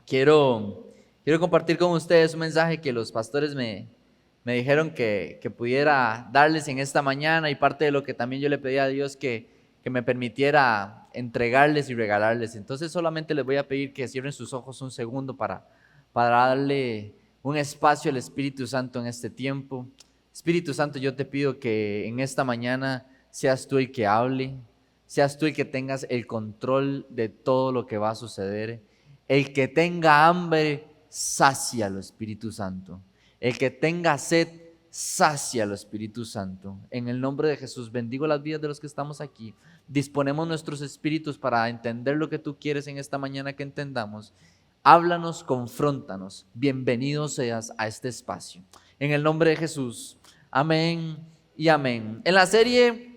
Quiero compartir con ustedes un mensaje que los pastores me dijeron que pudiera darles en esta mañana, y parte de lo que también yo le pedí a Dios que me permitiera entregarles y regalarles. Entonces solamente les voy a pedir que cierren sus ojos un segundo para darle un espacio al Espíritu Santo en este tiempo. Espíritu Santo, yo te pido que en esta mañana seas tú el que hable, seas tú el que tengas el control de todo lo que va a suceder. El que tenga hambre, sácialo, Espíritu Santo. El que tenga sed, sácialo, Espíritu Santo. En el nombre de Jesús, bendigo las vidas de los que estamos aquí. Disponemos nuestros espíritus para entender lo que tú quieres en esta mañana que entendamos. Háblanos, confróntanos. Bienvenido seas a este espacio. En el nombre de Jesús. Amén y amén. En la serie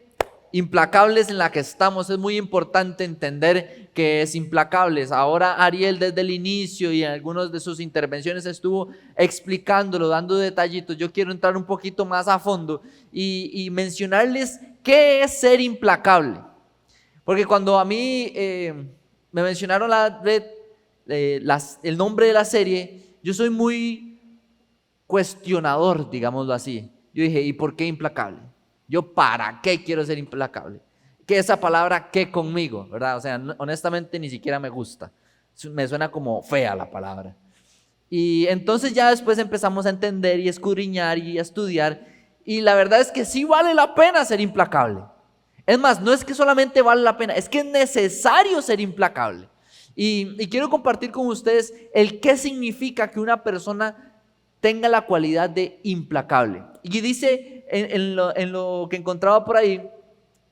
Implacables en la que estamos, es muy importante entender que es Implacables. Ahora Ariel desde el inicio y en algunas de sus intervenciones estuvo explicándolo, dando detallitos. Yo quiero entrar un poquito más a fondo y mencionarles qué es ser implacable. Porque cuando a mí me mencionaron el nombre de la serie, yo soy muy cuestionador, digámoslo así. Yo dije, ¿y por qué implacable? Yo, ¿para qué quiero ser implacable? Que esa palabra, ¿qué conmigo? ¿Verdad? O sea, honestamente ni siquiera me gusta. Me suena como fea la palabra. Y entonces ya después empezamos a entender y escudriñar y a estudiar. Y la verdad es que sí vale la pena ser implacable. Es más, no es que solamente vale la pena, es que es necesario ser implacable. Y quiero compartir con ustedes el qué significa que una persona tenga la cualidad de implacable. Y dice en lo que encontraba por ahí,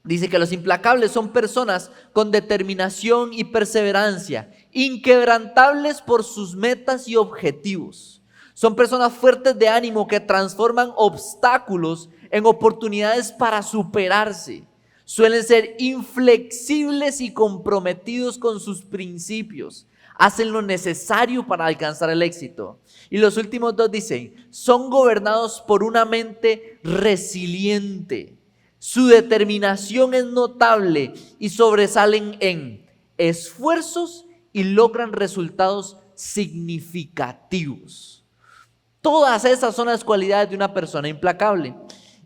dice que los implacables son personas con determinación y perseverancia, inquebrantables por sus metas y objetivos. Son personas fuertes de ánimo que transforman obstáculos en oportunidades para superarse. Suelen ser inflexibles y comprometidos con sus principios. Hacen lo necesario para alcanzar el éxito. Y los últimos dos dicen, son gobernados por una mente resiliente. Su determinación es notable y sobresalen en esfuerzos y logran resultados significativos. Todas esas son las cualidades de una persona implacable.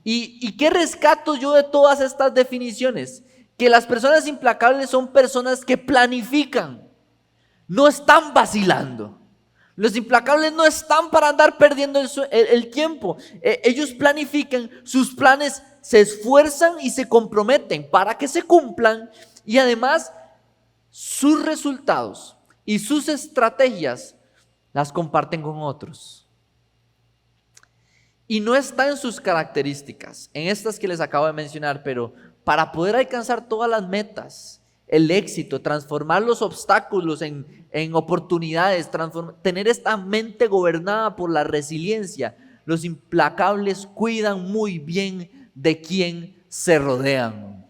¿Y qué rescato yo de todas estas definiciones? Que las personas implacables son personas que planifican. No están vacilando. Los implacables no están para andar perdiendo el tiempo. Ellos planifican, sus planes se esfuerzan y se comprometen para que se cumplan. Y además, sus resultados y sus estrategias las comparten con otros. Y no está en sus características, en estas que les acabo de mencionar, pero para poder alcanzar todas las metas, el éxito, transformar los obstáculos en oportunidades, tener esta mente gobernada por la resiliencia, los implacables cuidan muy bien de quién se rodean.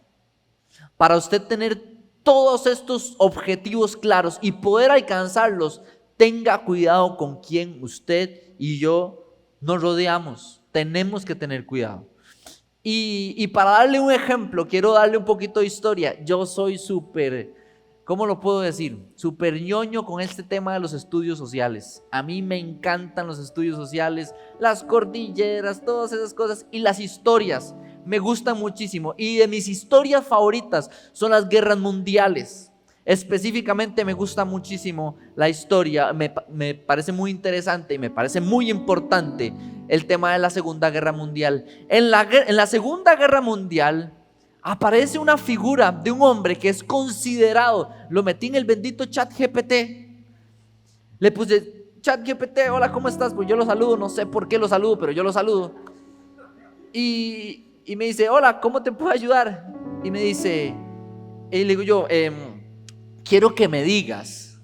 Para usted tener todos estos objetivos claros y poder alcanzarlos, tenga cuidado con quién usted y yo nos rodeamos. Tenemos que tener cuidado. Y para darle un ejemplo, quiero darle un poquito de historia. Yo soy súper, ¿cómo lo puedo decir? Súper ñoño con este tema de los estudios sociales. A mí me encantan los estudios sociales, las cordilleras, todas esas cosas. Y las historias me gustan muchísimo. Y de mis historias favoritas son las guerras mundiales. Específicamente me gusta muchísimo la historia, me parece muy interesante y me parece muy importante el tema de la Segunda Guerra Mundial. En la Segunda Guerra Mundial aparece una figura de un hombre que es considerado, lo metí en el bendito ChatGPT, le puse ChatGPT, hola, ¿cómo estás? Pues yo lo saludo, no sé por qué lo saludo, pero yo lo saludo. Y me dice, hola, ¿cómo te puedo ayudar? Y me dice, y le digo yo, quiero que me digas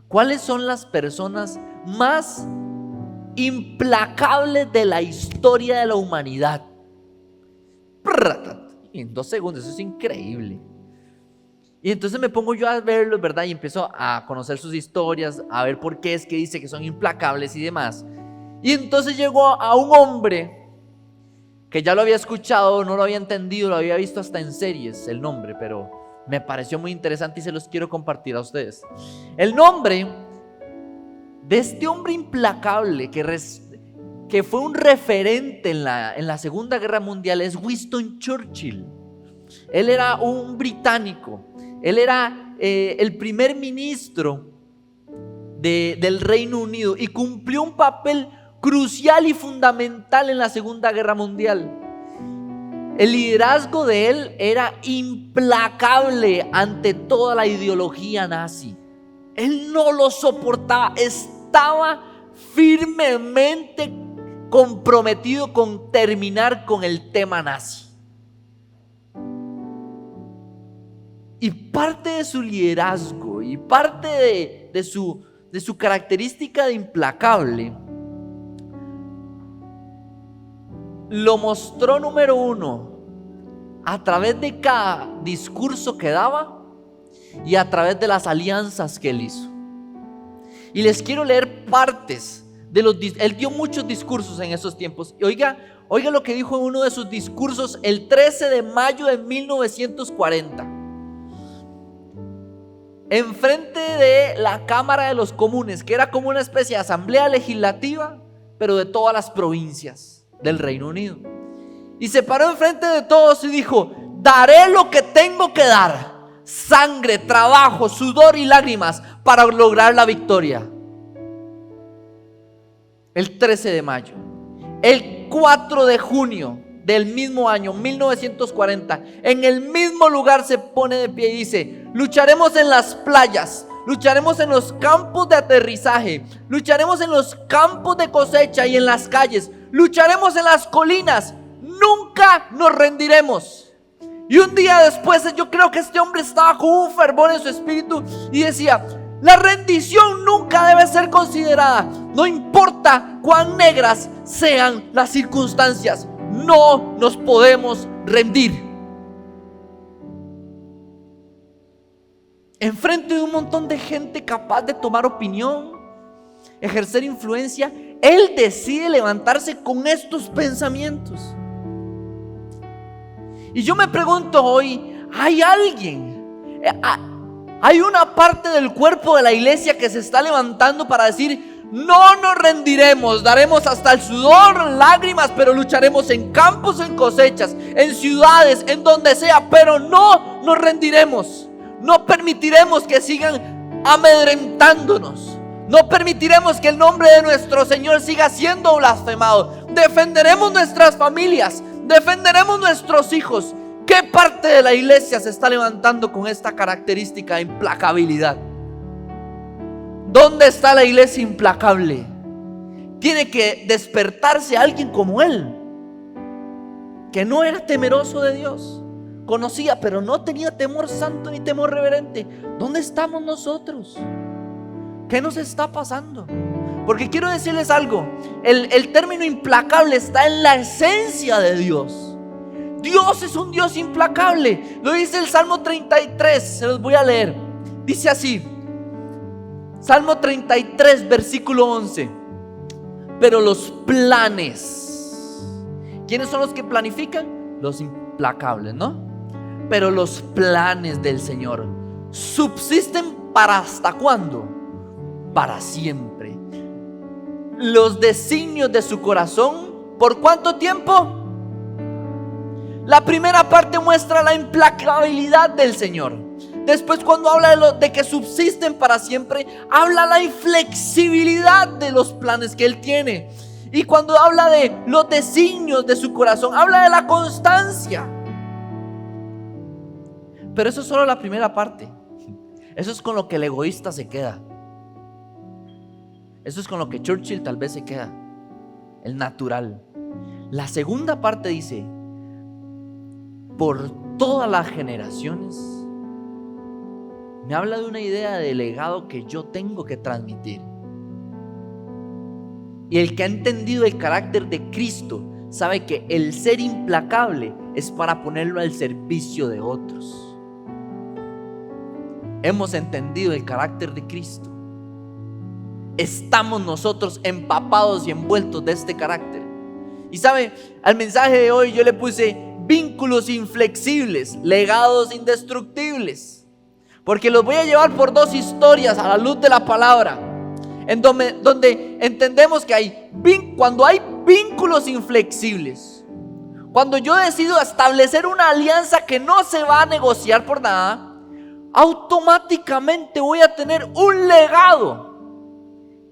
cuáles son las personas más implacables de la historia de la humanidad. En 2 segundos, eso es increíble. Y entonces me pongo yo a verlos, ¿verdad? Y empiezo a conocer sus historias, a ver por qué es que dice que son implacables y demás. Y entonces llegó a un hombre que ya lo había escuchado, no lo había entendido, lo había visto hasta en series, el nombre, pero me pareció muy interesante y se los quiero compartir a ustedes. El nombre de este hombre implacable que fue un referente en la Segunda Guerra Mundial es Winston Churchill. Él era un británico, él era el primer ministro del Reino Unido y cumplió un papel crucial y fundamental en la Segunda Guerra Mundial. El liderazgo de él era implacable ante toda la ideología nazi. Él no lo soportaba, estaba firmemente comprometido con terminar con el tema nazi. Y parte de su liderazgo y parte de su característica de implacable lo mostró, número uno, a través de cada discurso que daba y a través de las alianzas que él hizo. Y les quiero leer partes él dio muchos discursos en esos tiempos. Y oiga lo que dijo en uno de sus discursos el 13 de mayo de 1940. Enfrente de la Cámara de los Comunes, que era como una especie de asamblea legislativa, pero de todas las provincias del Reino Unido. Y se paró enfrente de todos y dijo: daré lo que tengo que dar, sangre, trabajo, sudor y lágrimas para lograr la victoria. El 13 de mayo. El 4 de junio del mismo año, 1940, en el mismo lugar se pone de pie y dice: lucharemos en las playas, lucharemos en los campos de aterrizaje, lucharemos en los campos de cosecha y en las calles, lucharemos en las colinas, nunca nos rendiremos. Y un día después, yo creo que este hombre estaba con un fervor en su espíritu y decía: la rendición nunca debe ser considerada, no importa cuán negras sean las circunstancias, no nos podemos rendir. Enfrente de un montón de gente capaz de tomar opinión, ejercer influencia, él decide levantarse con estos pensamientos. Y yo me pregunto hoy, ¿hay alguien? Hay una parte del cuerpo de la iglesia que se está levantando para decir: no nos rendiremos, daremos hasta el sudor, lágrimas, pero lucharemos en campos, en cosechas, en ciudades, en donde sea, pero no nos rendiremos. No permitiremos que sigan amedrentándonos. No permitiremos que el nombre de nuestro Señor siga siendo blasfemado. Defenderemos nuestras familias, defenderemos nuestros hijos. ¿Qué parte de la iglesia se está levantando con esta característica de implacabilidad? ¿Dónde está la iglesia implacable? Tiene que despertarse alguien como él, que no era temeroso de Dios, conocía pero no tenía temor santo ni temor reverente. ¿Dónde estamos nosotros? ¿Qué nos está pasando? Porque quiero decirles algo, el término implacable está en la esencia de Dios. Dios es un Dios implacable. Lo dice el Salmo 33, se los voy a leer. Dice así, Salmo 33, versículo 11. Pero los planes, ¿quiénes son los que planifican? Los implacables, ¿no? Pero los planes del Señor subsisten para ¿hasta cuándo? Para siempre. Los designios de su corazón, ¿por cuánto tiempo? La primera parte muestra la implacabilidad del Señor. Después, cuando habla de que subsisten para siempre, habla la inflexibilidad de los planes que Él tiene. Y cuando habla de los designios de su corazón, habla de la constancia. Pero eso es solo la primera parte. Eso es con lo que el egoísta se queda. Eso es con lo que Churchill tal vez se queda, el natural. La segunda parte dice: por todas las generaciones. Me habla de una idea de legado que yo tengo que transmitir. Y el que ha entendido el carácter de Cristo sabe que el ser implacable es para ponerlo al servicio de otros. Hemos entendido el carácter de Cristo. Estamos nosotros empapados y envueltos de este carácter. Y sabe, al mensaje de hoy yo le puse: vínculos inflexibles, legados indestructibles. Porque los voy a llevar por dos historias a la luz de la palabra. donde entendemos que cuando hay vínculos inflexibles, cuando yo decido establecer una alianza que no se va a negociar por nada, automáticamente voy a tener un legado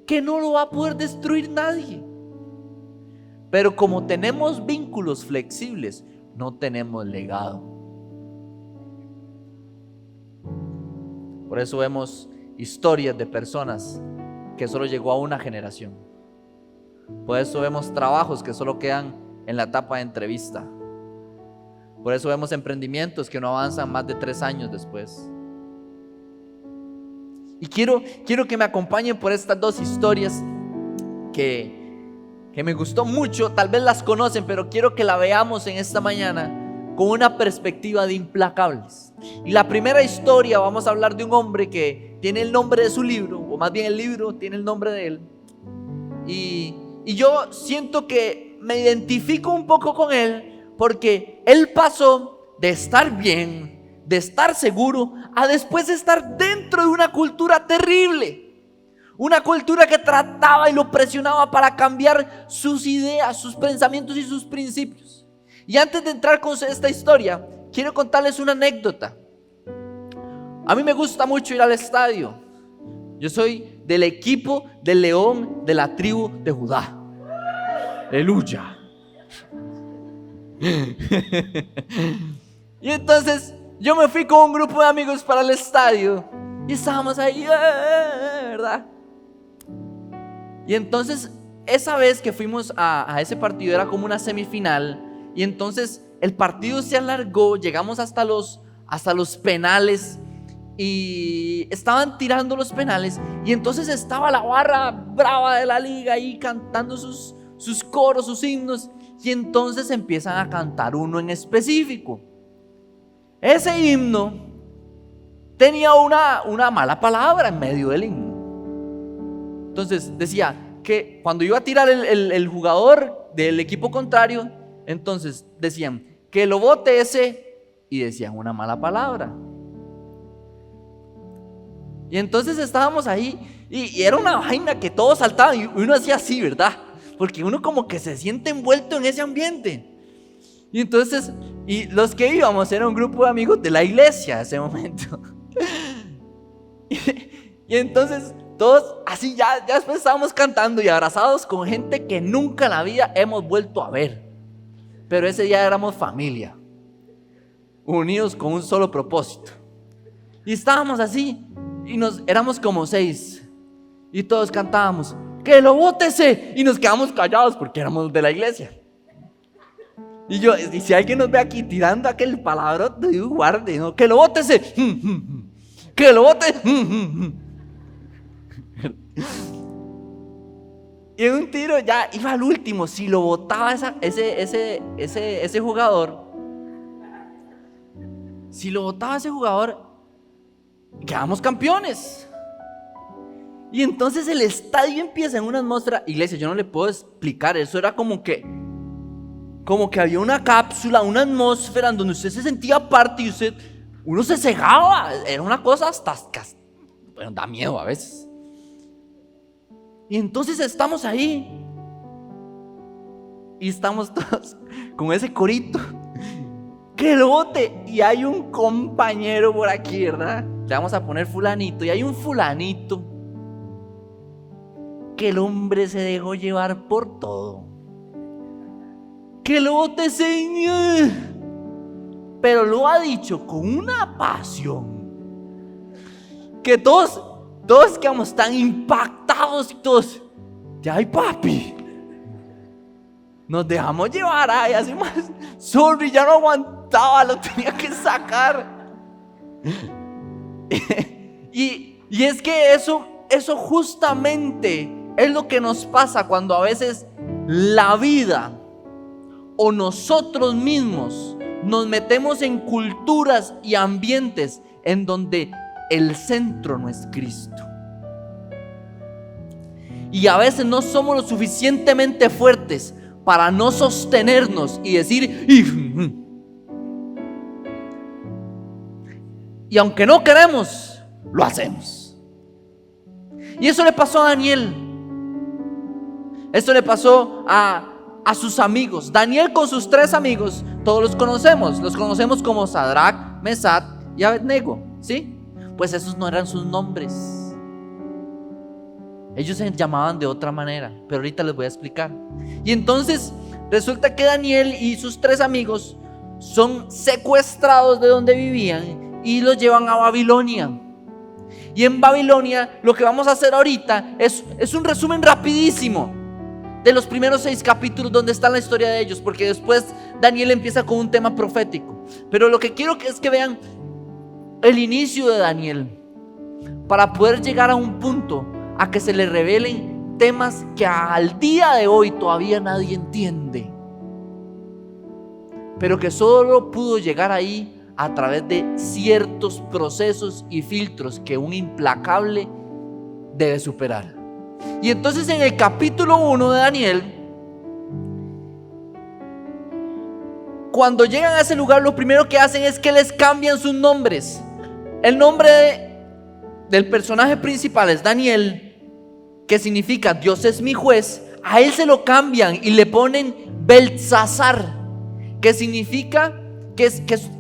que no lo va a poder destruir nadie. Pero como tenemos vínculos flexibles, no tenemos legado. Por eso vemos historias de personas que solo llegó a una generación. Por eso vemos trabajos que solo quedan en la etapa de entrevista. Por eso vemos emprendimientos que no avanzan más de 3 años después. Y quiero que me acompañen por estas 2 historias que me gustó mucho. Tal vez las conocen, pero quiero que la veamos en esta mañana con una perspectiva de implacables. Y la primera historia, vamos a hablar de un hombre que tiene el nombre de su libro, o más bien el libro tiene el nombre de él. Y yo siento que me identifico un poco con él, porque él pasó de estar bien, de estar seguro, a después de estar dentro de una cultura terrible. Una cultura que trataba y lo presionaba para cambiar sus ideas, sus pensamientos y sus principios. Y antes de entrar con esta historia, quiero contarles una anécdota. A mí me gusta mucho ir al estadio. Yo soy del equipo del león de la tribu de Judá. Aleluya. Y entonces yo me fui con un grupo de amigos para el estadio y estábamos ahí, ¿verdad? Y entonces esa vez que fuimos a ese partido era como una semifinal. Y entonces el partido se alargó, llegamos hasta los penales y estaban tirando los penales. Y entonces estaba la barra brava de la liga ahí cantando sus coros, sus himnos. Y entonces empiezan a cantar uno en específico. Ese himno tenía una mala palabra en medio del himno. Entonces decía que cuando iba a tirar el jugador del equipo contrario, entonces decían que lo bote ese, y decían una mala palabra. Y entonces estábamos ahí y era una vaina que todos saltaban y uno hacía así, ¿verdad? Porque uno como que se siente envuelto en ese ambiente. Y entonces, y los que íbamos era un grupo de amigos de la iglesia en ese momento. Y entonces todos así ya después estábamos cantando y abrazados con gente que nunca en la vida hemos vuelto a ver. Pero ese día éramos familia, unidos con un solo propósito. Y estábamos así y éramos como 6 y todos cantábamos que lo bótese, y nos quedamos callados porque éramos de la iglesia. Y si alguien nos ve aquí tirando aquel palabrote, digo, guarde, ¿no? Que lo bótese, que lo bote. Y en un tiro ya iba al último. Si lo botaba ese jugador, quedamos campeones. Y entonces el estadio empieza en una atmósfera. Iglesia, yo no le puedo explicar. Eso era como que había una cápsula, una atmósfera en donde usted se sentía parte y uno se cegaba. Era una cosa hasta bueno, da miedo a veces. Y entonces estamos ahí y estamos todos con ese corito, que lo bote. Y hay un compañero por aquí, ¿verdad? Le vamos a poner fulanito. Y hay un fulanito que el hombre se dejó llevar por todo. Que lo bote, Señor. Pero lo ha dicho con una pasión que todos quedamos tan impactados y todos, ya hay papi. Nos dejamos llevar, ay, así más. Sorry, ya no aguantaba, lo tenía que sacar. y es que eso justamente es lo que nos pasa cuando a veces la vida o nosotros mismos nos metemos en culturas y ambientes en donde el centro no es Cristo. Y a veces no somos lo suficientemente fuertes para no sostenernos y decir, y aunque no queremos, lo hacemos. Y eso le pasó a Daniel. Esto le pasó a sus amigos. Daniel con sus 3 amigos, todos los conocemos como Sadrac, Mesach y Abednego, ¿sí? Pues esos no eran sus nombres. Ellos se llamaban de otra manera, pero ahorita les voy a explicar. Y entonces resulta que Daniel y sus 3 amigos son secuestrados de donde vivían y los llevan a Babilonia. Y en Babilonia lo que vamos a hacer ahorita es un resumen rapidísimo de los primeros 6 capítulos donde está la historia de ellos, porque después Daniel empieza con un tema profético. Pero lo que quiero es que vean el inicio de Daniel, para poder llegar a un punto a que se le revelen temas que al día de hoy todavía nadie entiende, pero que solo pudo llegar ahí a través de ciertos procesos y filtros que un implacable debe superar. Y entonces en el capítulo 1 de Daniel, cuando llegan a ese lugar, lo primero que hacen es que les cambian sus nombres. El nombre del personaje principal es Daniel, que significa Dios es mi juez. A él se lo cambian y le ponen Beltsasar, que significa que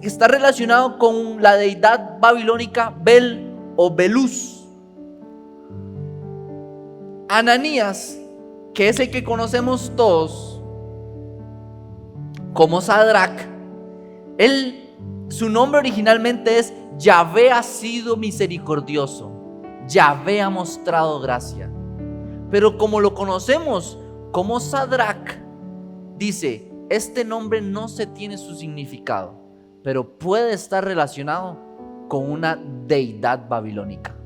está relacionado con la deidad babilónica Bel o Belus. Ananías, que es el que conocemos todos como Sadrac, su nombre originalmente es Yahvé ha sido misericordioso, Yahvé ha mostrado gracia. Pero como lo conocemos como Sadrac, dice, este nombre no se tiene su significado, pero puede estar relacionado con una deidad babilónica.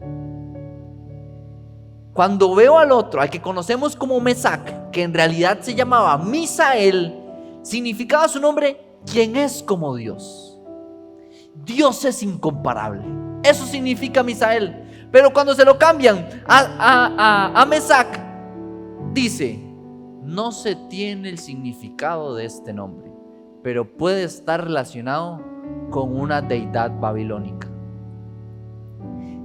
Cuando veo al otro, al que conocemos como Mesach, que en realidad se llamaba Misael, significaba su nombre, quien es como Dios. Dios es incomparable. Eso significa Misael. Pero cuando se lo cambian a Mesach, dice, no se tiene el significado de este nombre, pero puede estar relacionado con una deidad babilónica.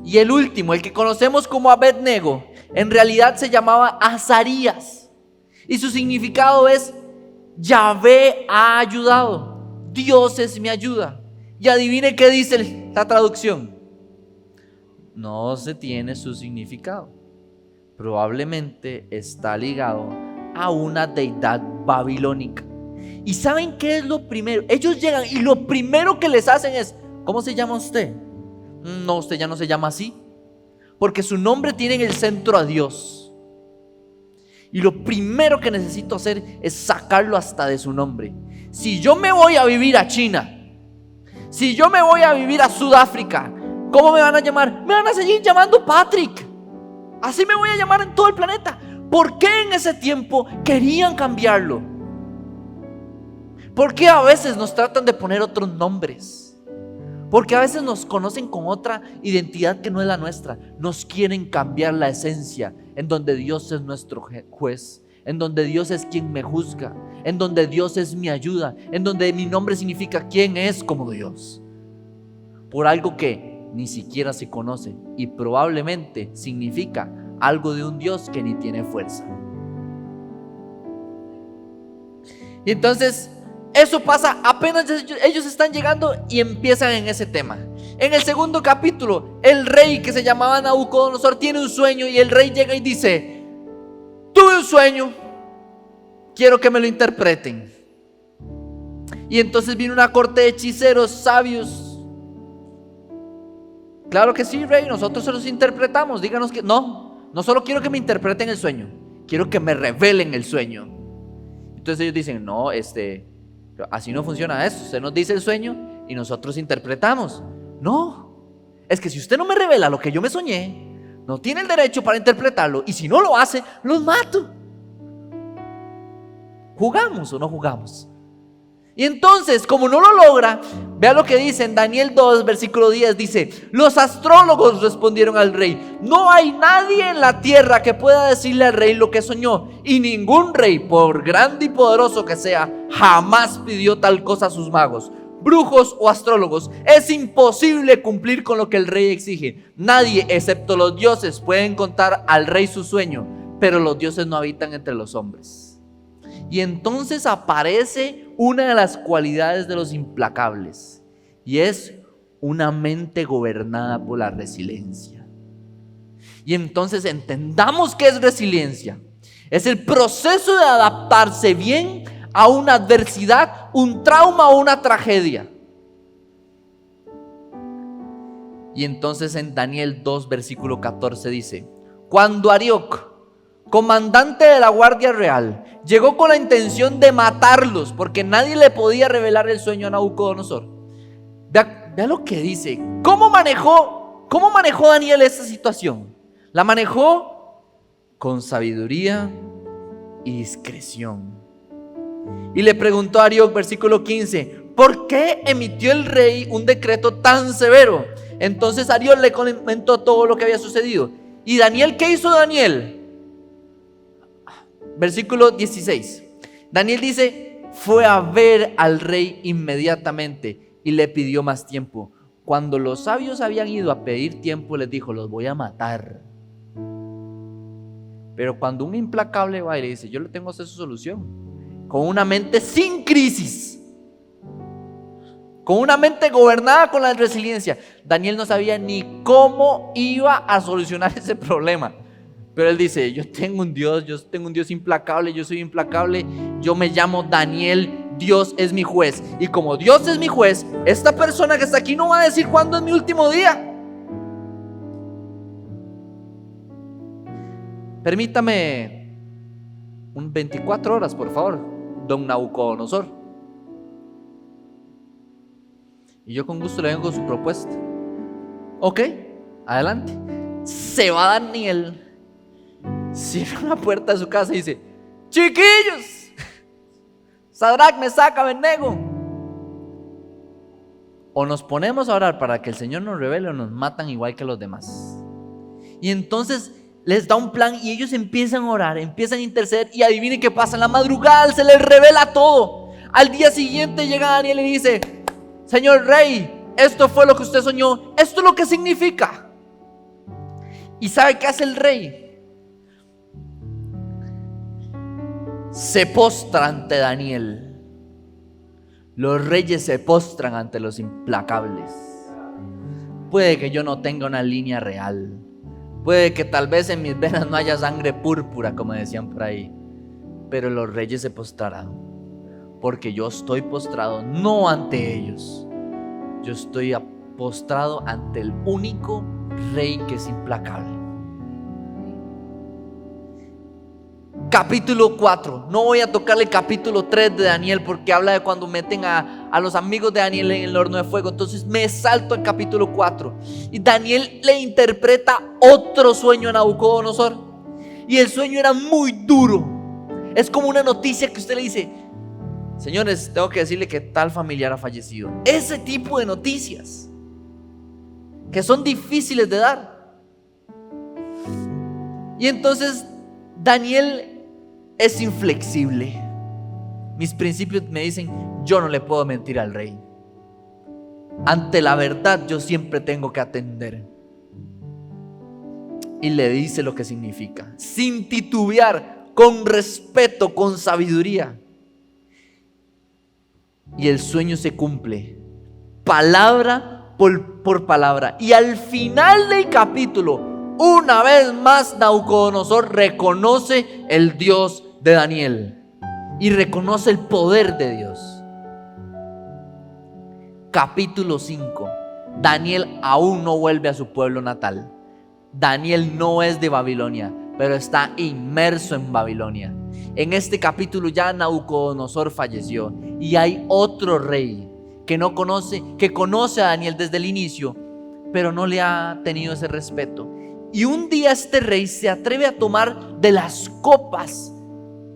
Y el último, el que conocemos como Abednego, en realidad se llamaba Azarías, y su significado es Yahvé ha ayudado, Dios es mi ayuda. Y adivine qué dice la traducción. No se tiene su significado. Probablemente está ligado a una deidad babilónica. ¿Y saben qué es lo primero? Ellos llegan y lo primero que les hacen es, ¿cómo se llama usted? No, usted ya no se llama así, porque su nombre tiene en el centro a Dios. Y lo primero que necesito hacer es sacarlo hasta de su nombre. Si yo me voy a vivir a China, si yo me voy a vivir a Sudáfrica, ¿cómo me van a llamar? Me van a seguir llamando Patrick. Así me voy a llamar en todo el planeta. ¿Por qué en ese tiempo querían cambiarlo? ¿Por qué a veces nos tratan de poner otros nombres? Porque a veces nos conocen con otra identidad que no es la nuestra. Nos quieren cambiar la esencia, en donde Dios es nuestro juez, en donde Dios es quien me juzga, en donde Dios es mi ayuda, en donde mi nombre significa quién es como Dios, por algo que ni siquiera se conoce y probablemente significa algo de un Dios que ni tiene fuerza. Y entonces eso pasa apenas ellos están llegando y empiezan en ese tema. En el segundo capítulo, el rey que se llamaba Nabucodonosor tiene un sueño y el rey llega y dice, tuve un sueño, quiero que me lo interpreten. Y entonces viene una corte de hechiceros sabios. Claro que sí, rey, nosotros se los interpretamos. Díganos que no solo quiero que me interpreten el sueño, quiero que me revelen el sueño. Entonces ellos dicen, no, así no funciona eso. Usted nos dice el sueño y nosotros interpretamos. No, es que si usted no me revela lo que yo me soñé, no tiene el derecho para interpretarlo, y si no lo hace, los mato. ¿Jugamos o no jugamos? Y entonces, como no lo logra, vea lo que dice en Daniel 2, versículo 10, dice, los astrólogos respondieron al rey, no hay nadie en la tierra que pueda decirle al rey lo que soñó, y ningún rey, por grande y poderoso que sea, jamás pidió tal cosa a sus magos. brujos o astrólogos. Es imposible cumplir con lo que el rey exige. Nadie, excepto los dioses, pueden contar al rey su sueño, pero los dioses no habitan entre los hombres. Y entonces aparece una de las cualidades de los implacables, y es una mente gobernada por la resiliencia. Y entonces entendamos qué es resiliencia. Es el proceso de adaptarse bien a una adversidad, un trauma o una tragedia. Y entonces en Daniel 2, versículo 14 dice: cuando Arioc, comandante de la guardia real, llegó con la intención de matarlos, porque nadie le podía revelar el sueño a Nabucodonosor. Vea lo que dice. ¿Cómo manejó Daniel esta situación? La manejó con sabiduría y discreción. Y le preguntó a Arioc, versículo 15: ¿por qué emitió el rey un decreto tan severo? Entonces Arioc le comentó todo lo que había sucedido. ¿Y Daniel qué hizo Daniel? Versículo 16. Daniel dice: fue a ver al rey inmediatamente y le pidió más tiempo. Cuando los sabios habían ido a pedir tiempo, les dijo: los voy a matar. Pero cuando un implacable va y le dice: yo le tengo a usted su solución, con una mente sin crisis, con una mente gobernada con la resiliencia. Daniel no sabía ni cómo iba a solucionar ese problema, pero él dice: yo tengo un Dios implacable, yo soy implacable, yo me llamo Daniel, Dios es mi juez, y como Dios es mi juez, esta persona que está aquí no va a decir cuándo es mi último día. Permítame 24 horas, por favor, don Nabucodonosor. Y yo con gusto le vengo con su propuesta. Ok, adelante. Se va Daniel, cierra la puerta de su casa y dice: chiquillos, Sadrach, Mesach, Abednego, o nos ponemos a orar para que el Señor nos revele, o nos matan igual que los demás. Y entonces les da un plan y ellos empiezan a orar, empiezan a interceder, y adivinen qué pasa. En la madrugada se les revela todo. Al día siguiente llega Daniel y dice: señor rey, esto fue lo que usted soñó, esto es lo que significa. ¿Y sabe qué hace el rey? Se postra ante Daniel. Los reyes se postran ante los implacables. Puede que yo no tenga una línea real, puede que tal vez en mis venas no haya sangre púrpura, como decían por ahí, pero los reyes se postrarán, porque yo estoy postrado no ante ellos, yo estoy postrado ante el único rey que es implacable. Capítulo 4, no voy a tocarle el capítulo 3 de Daniel, porque habla de cuando meten a los amigos de Daniel en el horno de fuego. Entonces me salto al capítulo 4 y Daniel le interpreta otro sueño a Nabucodonosor, y el sueño era muy duro. Es como una noticia que usted le dice: señores, tengo que decirle que tal familiar ha fallecido. Ese tipo de noticias que son difíciles de dar. Y entonces Daniel es inflexible. Mis principios me dicen: yo no le puedo mentir al rey. Ante la verdad yo siempre tengo que atender. Y le dice lo que significa, sin titubear, con respeto, con sabiduría. Y el sueño se cumple, palabra por palabra. Y al final del capítulo, una vez más, Nabucodonosor reconoce el Dios de Daniel y reconoce el poder de Dios. Capítulo 5. Daniel aún no vuelve a su pueblo natal. Daniel no es de Babilonia, pero está inmerso en Babilonia. En este capítulo ya Nabucodonosor falleció y hay otro rey que conoce a Daniel desde el inicio, pero no le ha tenido ese respeto. Y un día este rey se atreve a tomar de las copas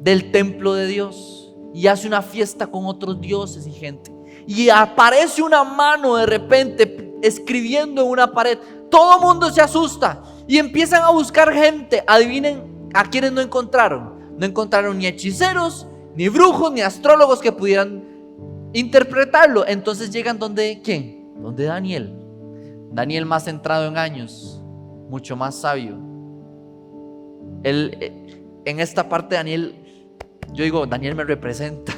del templo de Dios y hace una fiesta con otros dioses y gente. Y aparece una mano de repente escribiendo en una pared. Todo el mundo se asusta y empiezan a buscar gente. Adivinen a quienes no encontraron. No encontraron ni hechiceros, ni brujos, ni astrólogos que pudieran interpretarlo. Entonces llegan donde, ¿quién? Donde Daniel. Daniel más centrado en años, mucho más sabio. En esta parte Daniel, yo digo, Daniel me representa.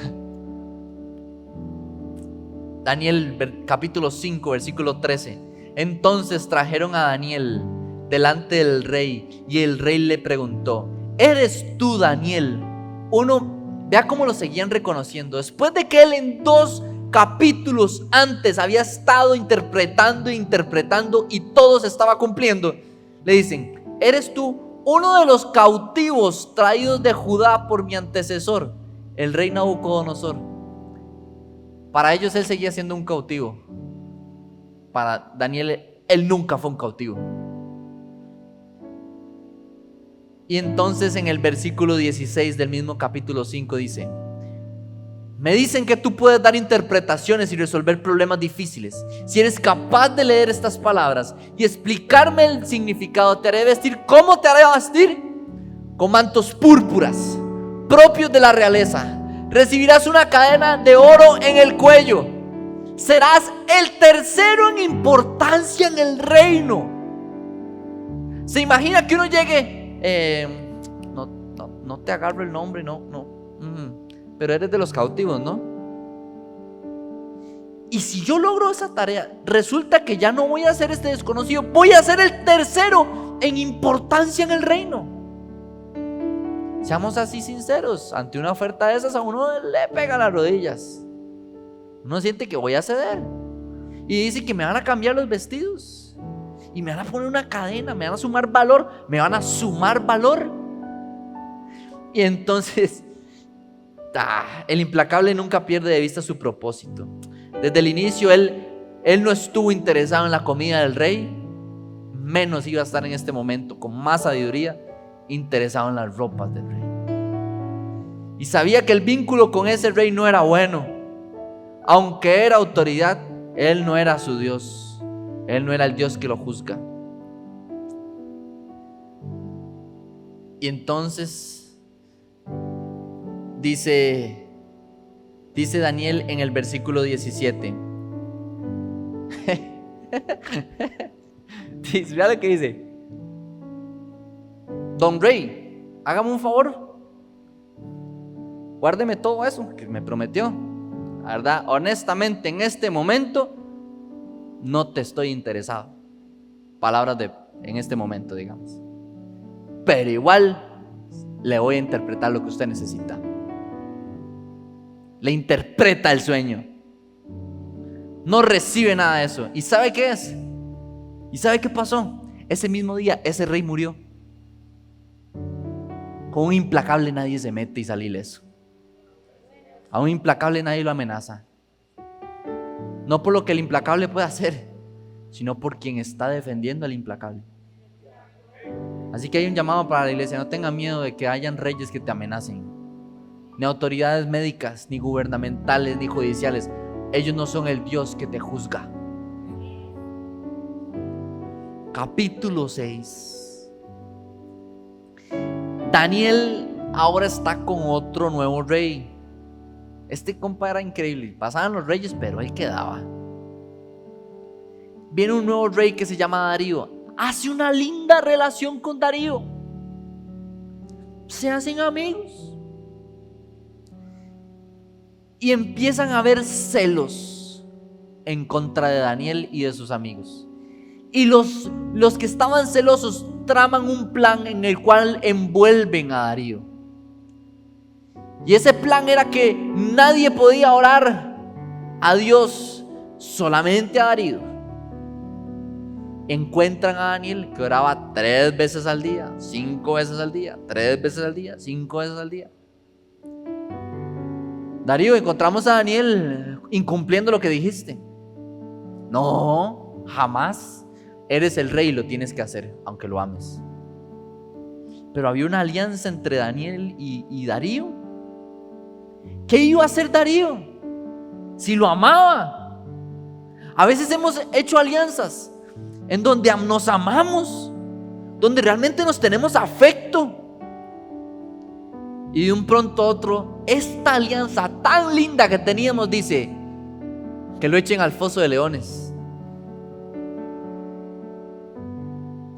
Daniel capítulo 5 versículo 13. Entonces trajeron a Daniel delante del rey y el rey le preguntó: ¿eres tú Daniel? Vea cómo lo seguían reconociendo. Después de que él en 2 capítulos antes había estado interpretando y todo se estaba cumpliendo, le dicen: ¿eres tú uno de los cautivos traídos de Judá por mi antecesor, el rey Nabucodonosor? Para ellos él seguía siendo un cautivo. Para Daniel, él nunca fue un cautivo. Y entonces en el versículo 16 del mismo capítulo 5 dice: me dicen que tú puedes dar interpretaciones y resolver problemas difíciles. Si eres capaz de leer estas palabras y explicarme el significado, te haré vestir. ¿Cómo te haré vestir? Con mantos púrpuras, propios de la realeza. Recibirás una cadena de oro en el cuello. Serás el tercero en importancia en el reino. ¿Se imagina que uno llegue? No te agarro el nombre, no. Pero eres de los cautivos, ¿no? Y si yo logro esa tarea, resulta que ya no voy a ser este desconocido, voy a ser el tercero en importancia en el reino. Seamos así sinceros, ante una oferta de esas a uno le pega las rodillas. Uno siente que voy a ceder. Y dice que me van a cambiar los vestidos y me van a poner una cadena, me van a sumar valor. Y entonces el implacable nunca pierde de vista su propósito. Desde el inicio él no estuvo interesado en la comida del rey, menos iba a estar en este momento, con más sabiduría, interesado en las ropas del rey. Y sabía que el vínculo con ese rey no era bueno. Aunque era autoridad, él no era su Dios. Él no era el Dios que lo juzga. Y entonces dice Daniel en el versículo 17. Vea lo que dice: don rey, hágame un favor, guárdeme todo eso que me prometió. La verdad, honestamente, en este momento no te estoy interesado. Palabras en este momento, digamos. Pero igual le voy a interpretar lo que usted necesita. Le interpreta el sueño. No recibe nada de eso. ¿Y sabe qué es? ¿Y sabe qué pasó? Ese mismo día, ese rey murió. Con un implacable nadie se mete y sale ileso. A un implacable nadie lo amenaza. No por lo que el implacable puede hacer, sino por quien está defendiendo al implacable. Así que hay un llamado para la iglesia: no tenga miedo de que hayan reyes que te amenacen, ni autoridades médicas, ni gubernamentales, ni judiciales. Ellos no son el Dios que te juzga. Capítulo 6. Daniel ahora está con otro nuevo rey. Este compa era increíble. Pasaban los reyes, pero él quedaba. Viene un nuevo rey que se llama Darío. Hace una linda relación con Darío. Se hacen amigos. Y empiezan a haber celos en contra de Daniel y de sus amigos. Y los que estaban celosos traman un plan en el cual envuelven a Darío. Y ese plan era que nadie podía orar a Dios, solamente a Darío. Encuentran a Daniel que oraba 3 veces al día, 5 veces al día, 3 veces al día, 5 veces al día. Darío, encontramos a Daniel incumpliendo lo que dijiste. No, jamás. Eres el rey y lo tienes que hacer, aunque lo ames. Pero había una alianza entre Daniel y Darío. ¿Qué iba a hacer Darío si lo amaba? A veces hemos hecho alianzas en donde nos amamos, donde realmente nos tenemos afecto, y de un pronto a otro esta alianza tan linda que teníamos dice: que lo echen al foso de leones.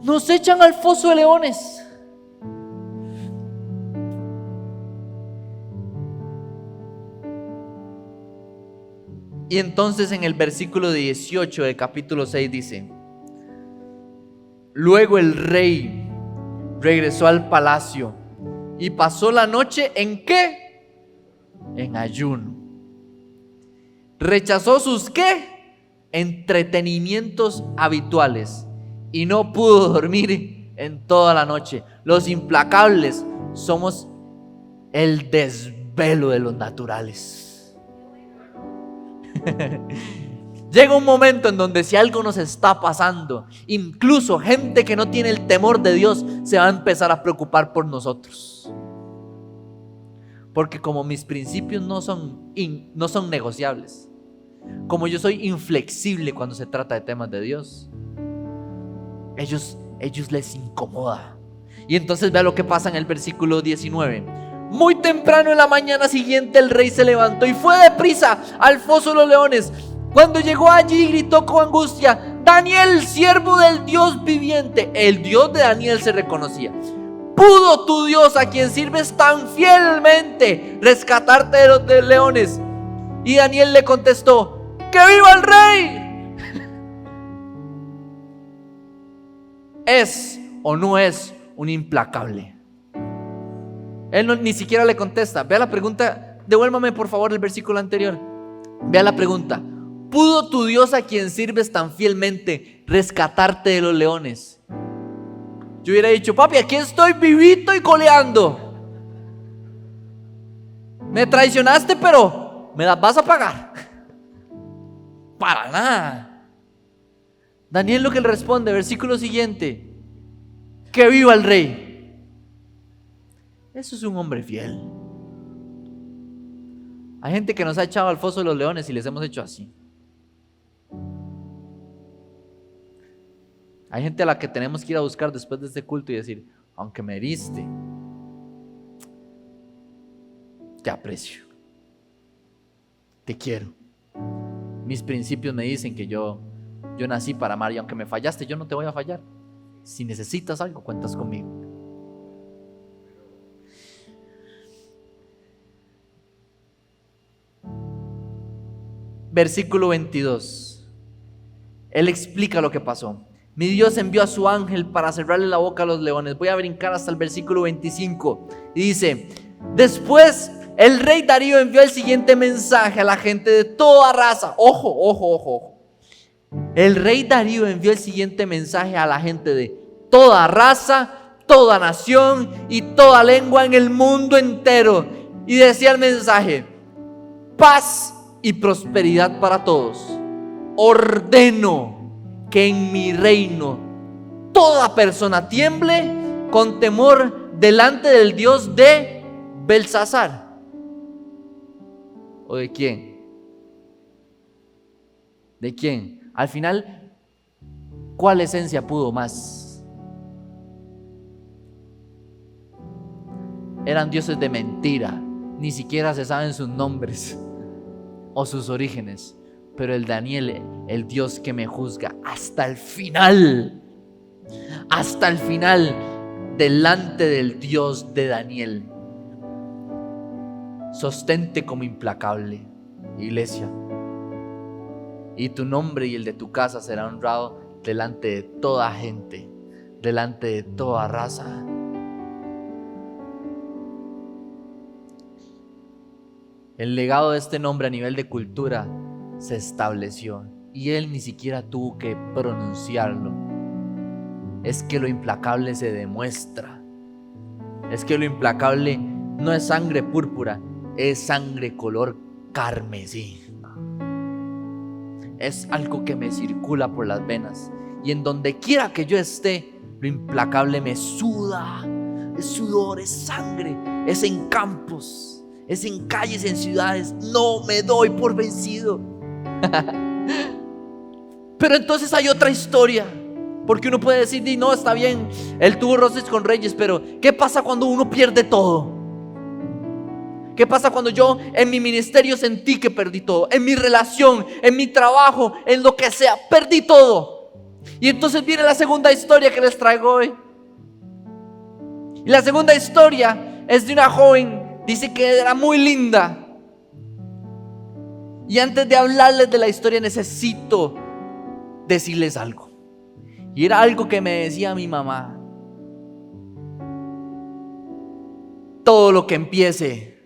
Nos echan al foso de leones. Y entonces en el versículo 18 del capítulo 6 dice: luego el rey regresó al palacio y pasó la noche ¿en qué? En ayuno. Rechazó sus ¿qué? Entretenimientos habituales y no pudo dormir en toda la noche. Los implacables somos el desvelo de los naturales. Llega un momento en donde si algo nos está pasando, incluso gente que no tiene el temor de Dios se va a empezar a preocupar por nosotros. Porque como mis principios no son negociables, como yo soy inflexible cuando se trata de temas de Dios, ellos les incomoda. Y entonces vea lo que pasa en el versículo 19. Muy temprano en la mañana siguiente el rey se levantó y fue deprisa al foso de los leones. Cuando llegó allí gritó con angustia: Daniel, siervo del Dios viviente. El Dios de Daniel se reconocía. ¿Pudo tu Dios, a quien sirves tan fielmente, rescatarte de los leones? Y Daniel le contestó: ¡que viva el rey! ¿Es o no es un implacable? Él ni siquiera le contesta. Vea la pregunta. Devuélvame por favor el versículo anterior. Vea la pregunta. ¿Pudo tu Dios, a quien sirves tan fielmente, rescatarte de los leones? Yo hubiera dicho: papi, aquí estoy vivito y coleando. Me traicionaste, pero me las vas a pagar. Para nada. Daniel lo que le responde, versículo siguiente: ¡que viva el rey! Eso es un hombre fiel. Hay gente que nos ha echado al foso de los leones y les hemos hecho así. Hay gente a la que tenemos que ir a buscar después de este culto y decir: aunque me heriste, te aprecio, te quiero. Mis principios me dicen que yo nací para amar, y aunque me fallaste, yo no te voy a fallar. Si necesitas algo, cuentas conmigo. Versículo 22. Él explica lo que pasó. Mi Dios envió a su ángel para cerrarle la boca a los leones. Voy a brincar hasta el versículo 25. Y dice: después el rey Darío envió el siguiente mensaje a la gente de toda raza. Ojo. El rey Darío envió el siguiente mensaje a la gente de toda raza, toda nación y toda lengua en el mundo entero. Y decía el mensaje: paz y prosperidad para todos. Ordeno que en mi reino toda persona tiemble con temor delante del Dios de Belsasar. ¿O de quién? ¿De quién? Al final, ¿cuál esencia pudo más? Eran dioses de mentira. Ni siquiera se saben sus nombres o sus orígenes. Pero el Daniel, el Dios que me juzga hasta el final, delante del Dios de Daniel, sostente como implacable, iglesia, y tu nombre y el de tu casa será honrado delante de toda gente, delante de toda raza. El legado de este nombre a nivel de cultura se estableció y él ni siquiera tuvo que pronunciarlo. Es que lo implacable se demuestra. Es que lo implacable no es sangre púrpura, es sangre color carmesí. Es algo que me circula por las venas, y en donde quiera que yo esté, lo implacable me suda. Es sudor, es sangre, es en campos, es en calles, en ciudades. No me doy por vencido. Pero entonces hay otra historia, porque uno puede decir: no, está bien, él tuvo roces con reyes, pero ¿qué pasa cuando uno pierde todo? ¿Qué pasa cuando yo en mi ministerio sentí que perdí todo? En mi relación, en mi trabajo, en lo que sea, perdí todo. Y entonces viene la segunda historia que les traigo hoy. Y la segunda historia es de una joven, dice que era muy linda. Y antes de hablarles de la historia necesito decirles algo. Y era algo que me decía mi mamá: todo lo que empiece,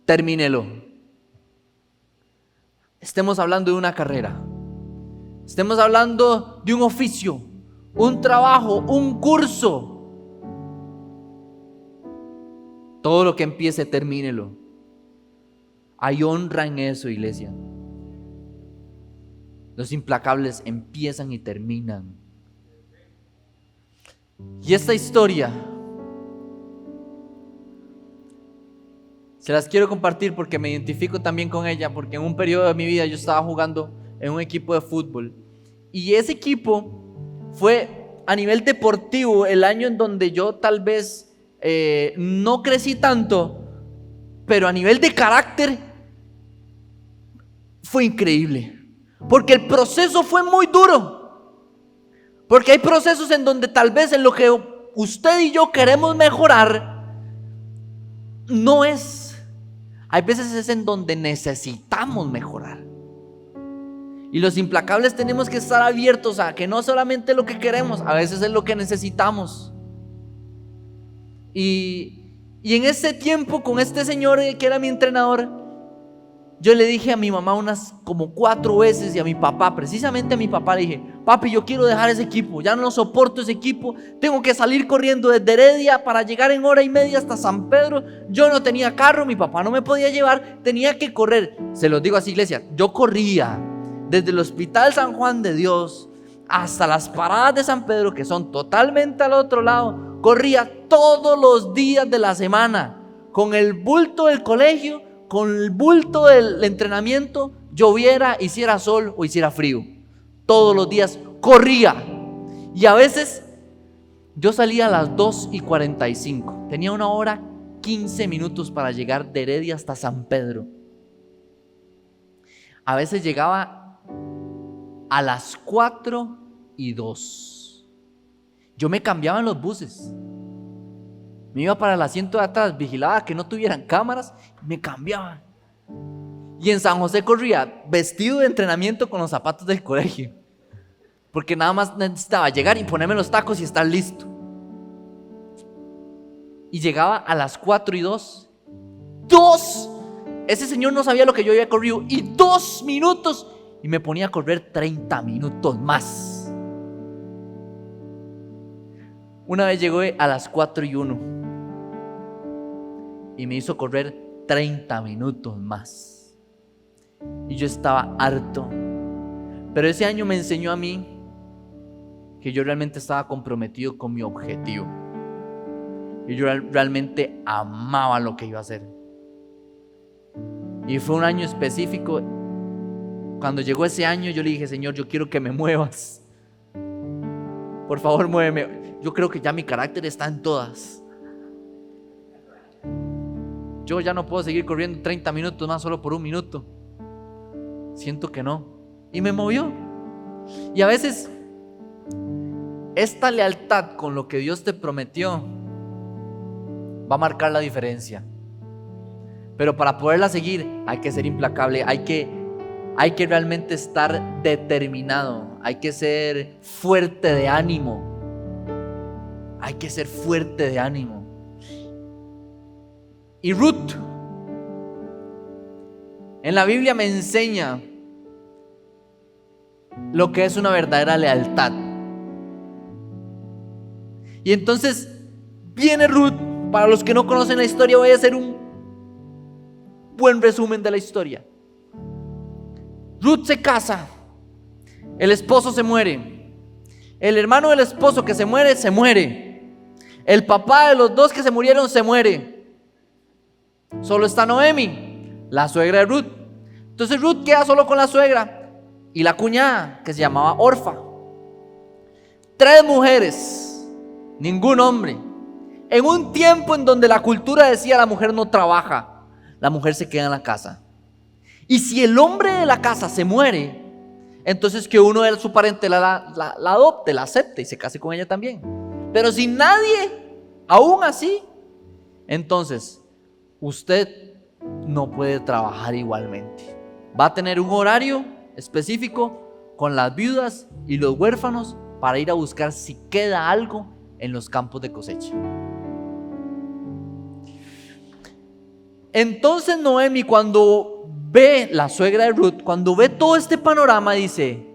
termínelo. Estemos hablando de una carrera, estemos hablando de un oficio, un trabajo, un curso. Todo lo que empiece, termínelo. Hay honra en eso, iglesia. Los implacables empiezan y terminan. Y esta historia se las quiero compartir porque me identifico también con ella, porque en un periodo de mi vida yo estaba jugando en un equipo de fútbol. Y ese equipo fue a nivel deportivo el año en donde yo tal vez no crecí tanto, pero a nivel de carácter fue increíble, porque el proceso fue muy duro. Porque hay procesos en donde tal vez en lo que usted y yo queremos mejorar no es. Hay veces es en donde necesitamos mejorar. Y los implacables tenemos que estar abiertos a que no solamente lo que queremos, a veces es lo que necesitamos. Y en ese tiempo con este señor que era mi entrenador, yo le dije a mi mamá unas como 4 veces y a mi papá, precisamente a mi papá le dije: papi, yo quiero dejar ese equipo, ya no soporto ese equipo, tengo que salir corriendo desde Heredia para llegar en 1:30 hasta San Pedro. Yo no tenía carro, mi papá no me podía llevar, tenía que correr. Se los digo así, iglesia, yo corría desde el Hospital San Juan de Dios hasta las paradas de San Pedro, que son totalmente al otro lado. Corría todos los días de la semana con el bulto del colegio, con el bulto del entrenamiento, lloviera, hiciera sol o hiciera frío. Todos los días corría. Y a veces yo salía a las 2:45. Tenía 1:15 para llegar de Heredia hasta San Pedro. A veces llegaba a las 4:02. Yo me cambiaba en los buses. Me iba para el asiento de atrás, vigilaba que no tuvieran cámaras, me cambiaba. Y en San José corría vestido de entrenamiento con los zapatos del colegio, porque nada más necesitaba llegar y ponerme los tacos y estar listo. Y llegaba a las 4:02. Ese señor no sabía lo que yo había corrido. Y 2 minutos. Y me ponía a correr 30 minutos más. Una vez llegó a las 4:01 y me hizo correr 30 minutos más. Y yo estaba harto. Pero ese año me enseñó a mí que yo realmente estaba comprometido con mi objetivo. Y yo realmente amaba lo que iba a hacer. Y fue un año específico. Cuando llegó ese año yo le dije: Señor, yo quiero que me muevas. Por favor, muéveme. Yo creo que ya mi carácter está en todas. Yo ya no puedo seguir corriendo 30 minutos más solo por 1 minuto. Siento que no. Y me movió. Y a veces esta lealtad con lo que Dios te prometió va a marcar la diferencia. Pero para poderla seguir hay que ser implacable. Hay que realmente estar determinado. Hay que ser fuerte de ánimo. Hay que ser fuerte de ánimo. Y Ruth en la Biblia me enseña lo que es una verdadera lealtad. Y entonces viene Ruth. Para los que no conocen la historia, voy a hacer un buen resumen de la historia. Ruth se casa. El esposo se muere. El hermano del esposo que se muere, se muere. El papá de los 2 que se murieron se muere. Solo está Noemi, la suegra de Ruth. Entonces Ruth queda solo con la suegra y la cuñada, que se llamaba Orfa. 3 mujeres, ningún hombre. En un tiempo en donde la cultura decía: la mujer no trabaja, la mujer se queda en la casa. Y si el hombre de la casa se muere, entonces que uno de su parente la adopte, la acepte y se case con ella también. Pero si nadie, aún así, entonces usted no puede trabajar igualmente. Va a tener un horario específico con las viudas y los huérfanos para ir a buscar si queda algo en los campos de cosecha. Entonces Noemi, cuando ve, la suegra de Ruth, cuando ve todo este panorama, dice: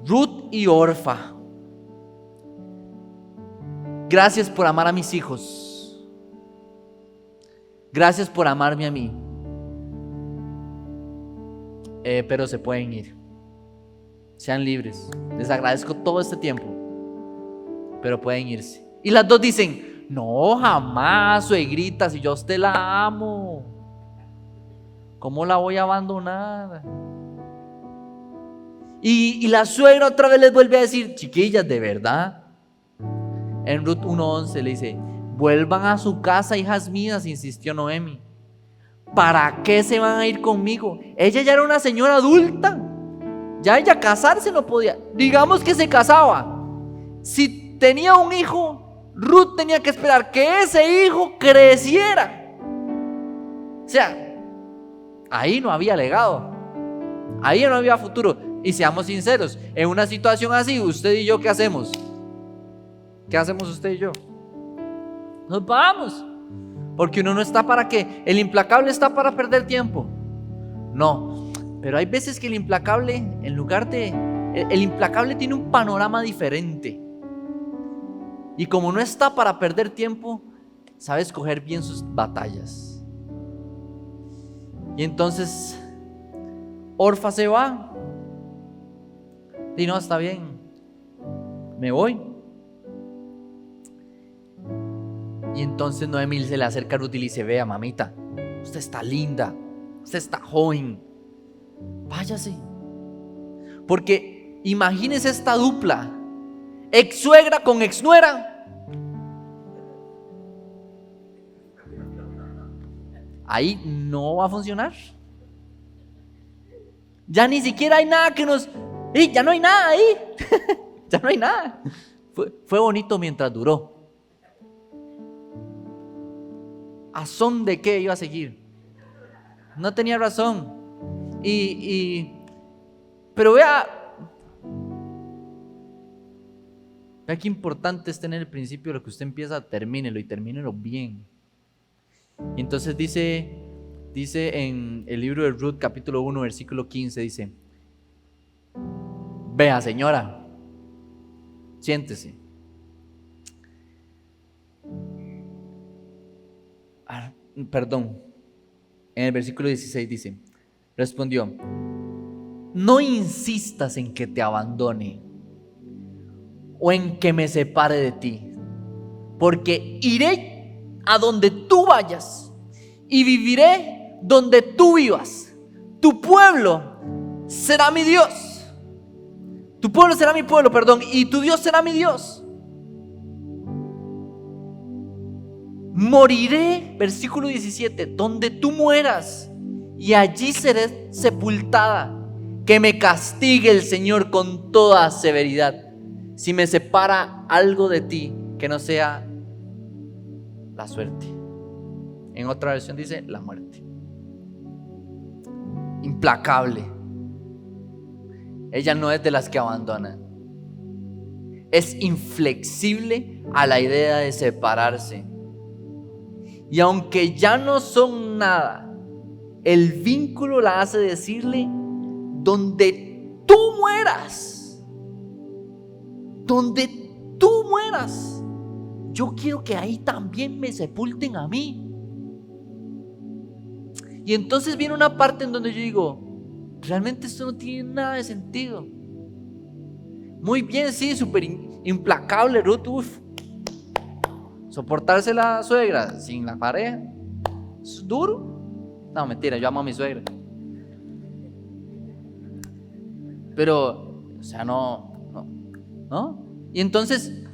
Ruth y Orfa, gracias por amar a mis hijos, gracias por amarme a mí, pero se pueden ir, sean libres, les agradezco todo este tiempo, pero pueden irse. Y las dos dicen: no, jamás, suegrita, si yo a usted la amo, ¿cómo la voy a abandonar? Y la suegra otra vez les vuelve a decir: chiquillas, de verdad. En Ruth 1:11 le dice: vuelvan a su casa, hijas mías, insistió Noemi. ¿Para qué se van a ir conmigo? Ella ya era una señora adulta, ya ella casarse no podía. Digamos que se casaba, si tenía un hijo, Ruth tenía que esperar que ese hijo creciera. O sea, ahí no había legado, ahí no había futuro. Y seamos sinceros, en una situación así, usted y yo, ¿qué hacemos? ¿Qué hacemos usted y yo? Nos vamos, porque uno no está para qué. El implacable está para perder tiempo. No, pero hay veces que el implacable, en lugar de... el implacable tiene un panorama diferente. Y como no está para perder tiempo, sabe escoger bien sus batallas. Y entonces Orfa se va. Y no, está bien, me voy. Y entonces Noemi se le acerca a Ruth y le dice: vea, mamita, usted está linda, usted está joven, váyase. Porque imagínese esta dupla, ex suegra con ex nuera. Ahí no va a funcionar. Ya ni siquiera hay nada que nos... ya no hay nada ahí. Ya no hay nada. Fue bonito mientras duró. ¿A son de qué iba a seguir? No tenía razón. Pero vea qué importante es tener el principio de lo que usted empieza, termínelo y termínelo bien. Y entonces dice en el libro de Ruth, capítulo 1, versículo 15, dice: vea, señora, siéntese. Perdón, en el versículo 16 dice: respondió: no insistas en que te abandone o en que me separe de ti, porque iré a donde tú vayas y viviré donde tú vivas. Tu pueblo será mi Dios. Tu pueblo será mi pueblo, perdón, y tu Dios será mi Dios. Moriré, versículo 17, donde tú mueras, y allí seré sepultada. Que me castigue el Señor con toda severidad si me separa algo de ti que no sea la suerte. En otra versión dice la muerte. Implacable. Ella no es de las que abandonan. Es inflexible a la idea de separarse. Y aunque ya no son nada, el vínculo la hace decirle: donde tú mueras, yo quiero que ahí también me sepulten a mí. Y entonces viene una parte en donde yo digo: realmente esto no tiene nada de sentido. Muy bien, sí, súper implacable Ruth, soportarse la suegra sin la pareja, ¿es duro? No, mentira, yo amo a mi suegra. Pero, o sea, no. Y entonces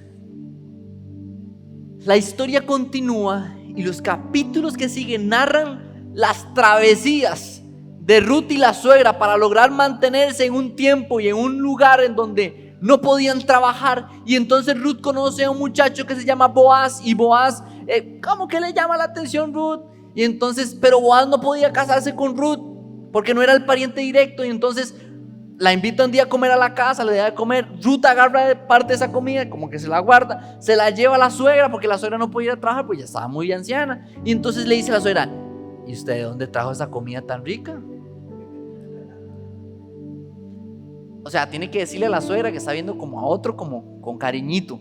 la historia continúa y los capítulos que siguen narran las travesías de Ruth y la suegra para lograr mantenerse en un tiempo y en un lugar en donde no podían trabajar. Y entonces Ruth conoce a un muchacho que se llama Boaz, y Boaz, ¿cómo que le llama la atención Ruth? Y entonces, pero Boaz no podía casarse con Ruth porque no era el pariente directo. Y entonces la invita un día a comer a la casa, le da de comer. Ruth agarra parte de esa comida, como que se la guarda, se la lleva a la suegra porque la suegra no podía ir a trabajar, pues ya estaba muy anciana. Y entonces le dice a la suegra: ¿y usted de dónde trajo esa comida tan rica? O sea, tiene que decirle a la suegra que está viendo como a otro, como con cariñito.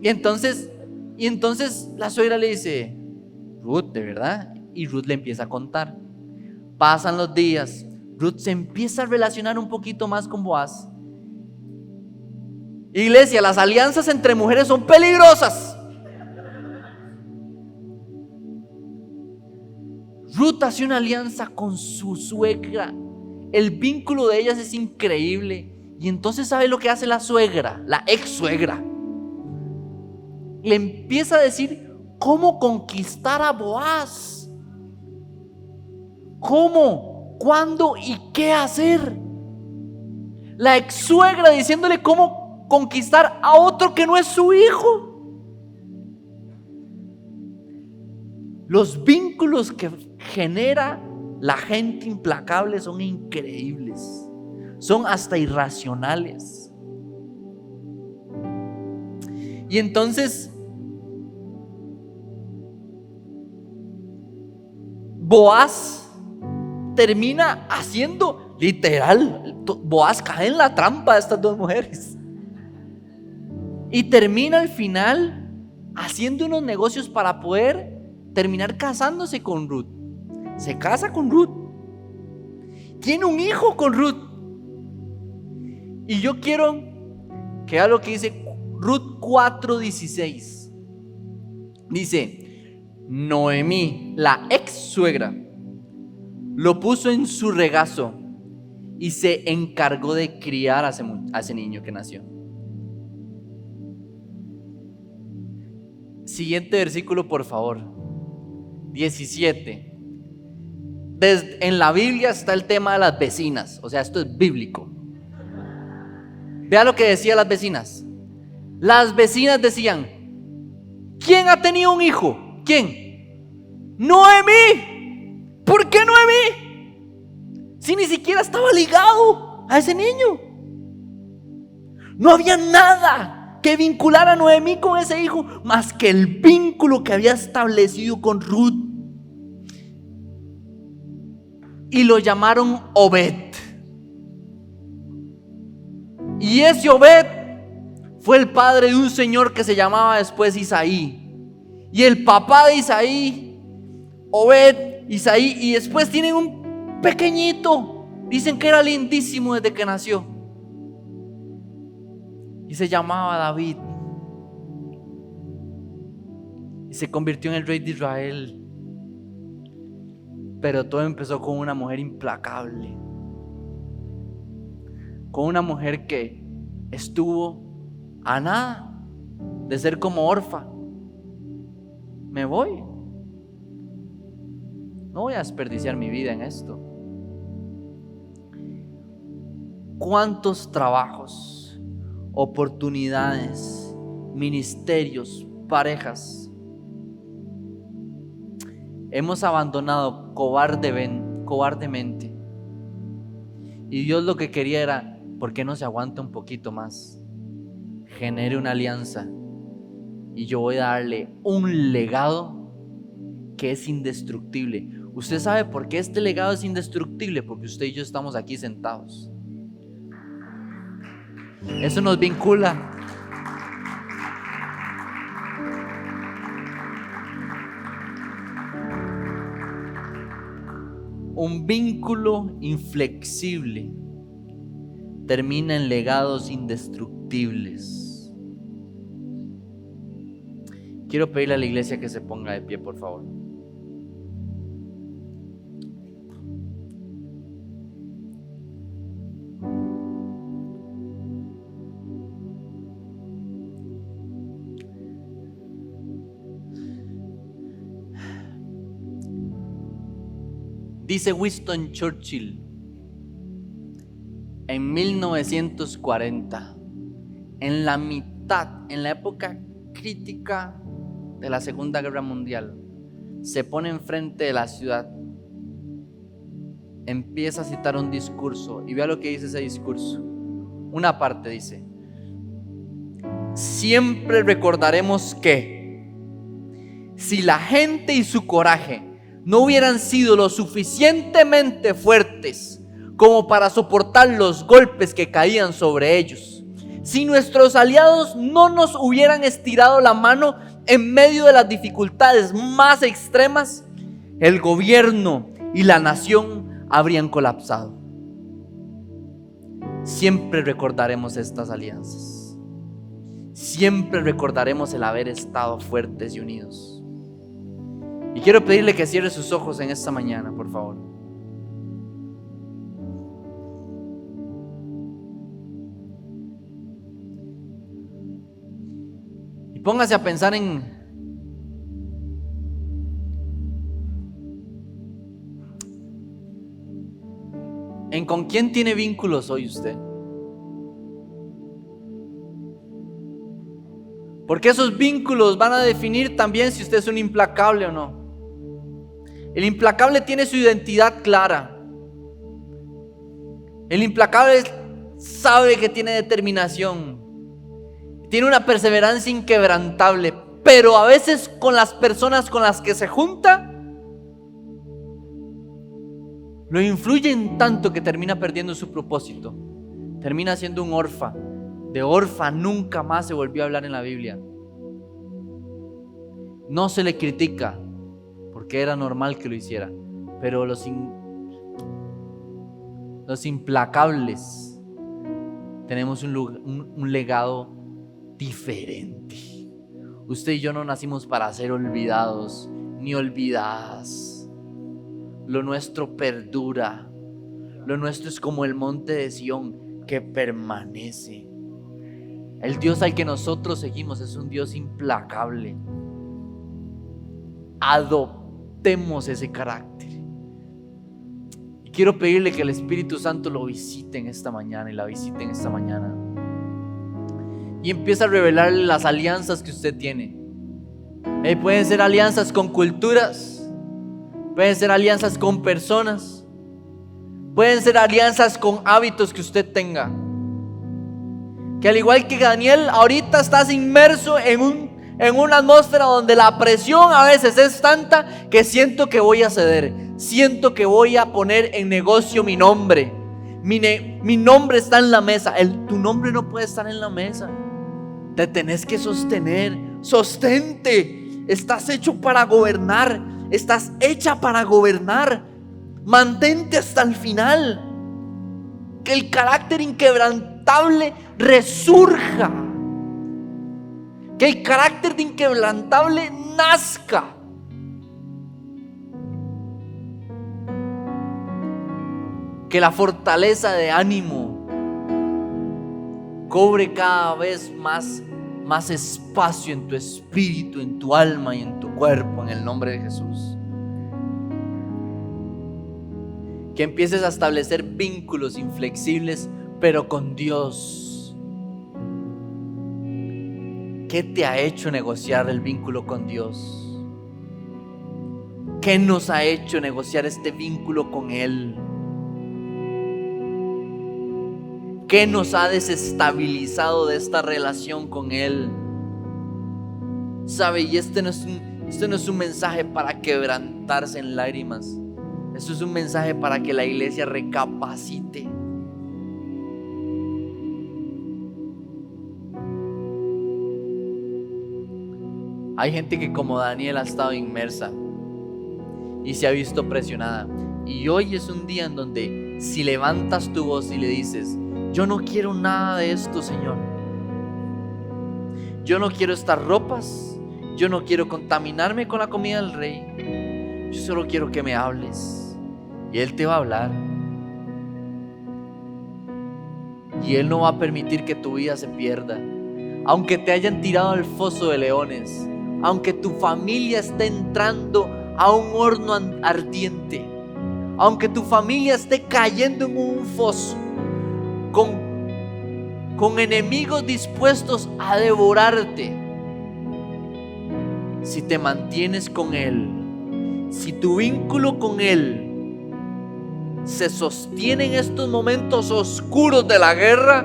Y entonces la suegra le dice: Ruth, ¿de verdad? Y Ruth le empieza a contar. Pasan los días, Ruth se empieza a relacionar un poquito más con Boaz. Iglesia, las alianzas entre mujeres son peligrosas. Ruth hace una alianza con su suegra. El vínculo de ellas es increíble. Y entonces, ¿sabe lo que hace la suegra? La ex suegra le empieza a decir cómo conquistar a Boaz, cómo, cuándo y qué hacer. La ex suegra diciéndole cómo conquistar a otro que no es su hijo. Los vínculos que genera la gente implacable son increíbles, son hasta irracionales. Y entonces Boaz termina haciendo, literal, Boaz cae en la trampa de estas dos mujeres y termina al final haciendo unos negocios para poder terminar casándose con Ruth. Se casa con Ruth, tiene un hijo con Ruth. Y yo quiero que vea lo que dice Ruth 4:16. Dice: Noemí, la ex suegra, lo puso en su regazo y se encargó de criar a ese niño que nació. Siguiente versículo, por favor. 17. En la Biblia está el tema de las vecinas. O sea, esto es bíblico. Vea lo que decían las vecinas. Las vecinas decían: ¿quién ha tenido un hijo? ¿Quién? Noemí. ¿Por qué Noemí? Si ni siquiera estaba ligado a ese niño. No había nada que vinculara a Noemí con ese hijo más que el vínculo que había establecido con Ruth. Y lo llamaron Obed. Y ese Obed fue el padre de un señor que se llamaba después Isaí. Y el papá de Isaí, Obed, Isaí, y después tienen un pequeñito. Dicen que era lindísimo desde que nació. Y se llamaba David. Y se convirtió en el rey de Israel. Pero todo empezó con una mujer implacable. Con una mujer que estuvo a nada de ser como Orfa. Me voy. No voy a desperdiciar mi vida en esto. ¿Cuántos trabajos, oportunidades, ministerios, parejas hemos abandonado cobardemente? Y Dios lo que quería era: ¿por qué no se aguanta un poquito más? Genere una alianza y yo voy a darle un legado que es indestructible. ¿Usted sabe por qué este legado es indestructible? Porque usted y yo estamos aquí sentados. Eso nos vincula. Un vínculo inflexible termina en legados indestructibles. Quiero pedirle a la iglesia que se ponga de pie, por favor. Dice Winston Churchill en 1940, en la mitad, en la época crítica de la Segunda Guerra Mundial, se pone enfrente de la ciudad, empieza a citar un discurso y vea lo que dice ese discurso. Una parte dice: siempre recordaremos que si la gente y su coraje no hubieran sido lo suficientemente fuertes como para soportar los golpes que caían sobre ellos, si nuestros aliados no nos hubieran estirado la mano en medio de las dificultades más extremas, el gobierno y la nación habrían colapsado. Siempre recordaremos estas alianzas. Siempre recordaremos el haber estado fuertes y unidos. Y quiero pedirle que cierre sus ojos en esta mañana, por favor. Y póngase a pensar en con quién tiene vínculos hoy usted. Porque esos vínculos van a definir también si usted es un implacable o no. El implacable tiene su identidad clara. El implacable sabe que tiene determinación. Tiene una perseverancia inquebrantable. Pero a veces con las personas con las que se junta, lo influyen tanto que termina perdiendo su propósito. Termina siendo un orfa. De orfa nunca más se volvió a hablar en la Biblia. No se le critica porque era normal que lo hiciera, pero los implacables tenemos un legado diferente. Usted y yo no nacimos para ser olvidados ni olvidadas. Lo nuestro perdura. Lo nuestro es como el monte de Sión que permanece. El Dios al que nosotros seguimos es un Dios implacable. Adoptemos ese carácter. Y quiero pedirle que el Espíritu Santo lo visite en esta mañana y la visite en esta mañana. Y empieza a revelarle las alianzas que usted tiene. Pueden ser alianzas con culturas, pueden ser alianzas con personas, pueden ser alianzas con hábitos que usted tenga. Que al igual que Daniel, ahorita estás inmerso en una atmósfera donde la presión a veces es tanta que siento que voy a ceder. Siento que voy a poner en negocio mi nombre. Mi nombre está en la mesa. Tu nombre no puede estar en la mesa. Te tenés que sostener. Sostente. Estás hecho para gobernar. Estás hecha para gobernar. Mantente hasta el final. Que el carácter inquebrantable resurja. Que el carácter de inquebrantable nazca. Que la fortaleza de ánimo cobre cada vez más espacio en tu espíritu, en tu alma y en tu cuerpo, en el nombre de Jesús. Que empieces a establecer vínculos inflexibles, pero con Dios. ¿Qué te ha hecho negociar el vínculo con Dios? ¿Qué nos ha hecho negociar este vínculo con Él? ¿Qué nos ha desestabilizado de esta relación con Él? ¿Sabe? Y este no es un mensaje para quebrantarse en lágrimas. Esto es un mensaje para que la iglesia recapacite. Hay gente que como Daniel ha estado inmersa y se ha visto presionada. Y hoy es un día en donde si levantas tu voz y le dices: yo no quiero nada de esto, Señor. Yo no quiero estas ropas. Yo no quiero contaminarme con la comida del rey. Yo solo quiero que me hables. Y Él te va a hablar. Y Él no va a permitir que tu vida se pierda. Aunque te hayan tirado al foso de leones, aunque tu familia esté entrando a un horno ardiente, aunque tu familia esté cayendo en un foso, con enemigos dispuestos a devorarte, si te mantienes con Él, si tu vínculo con Él se sostiene en estos momentos oscuros de la guerra,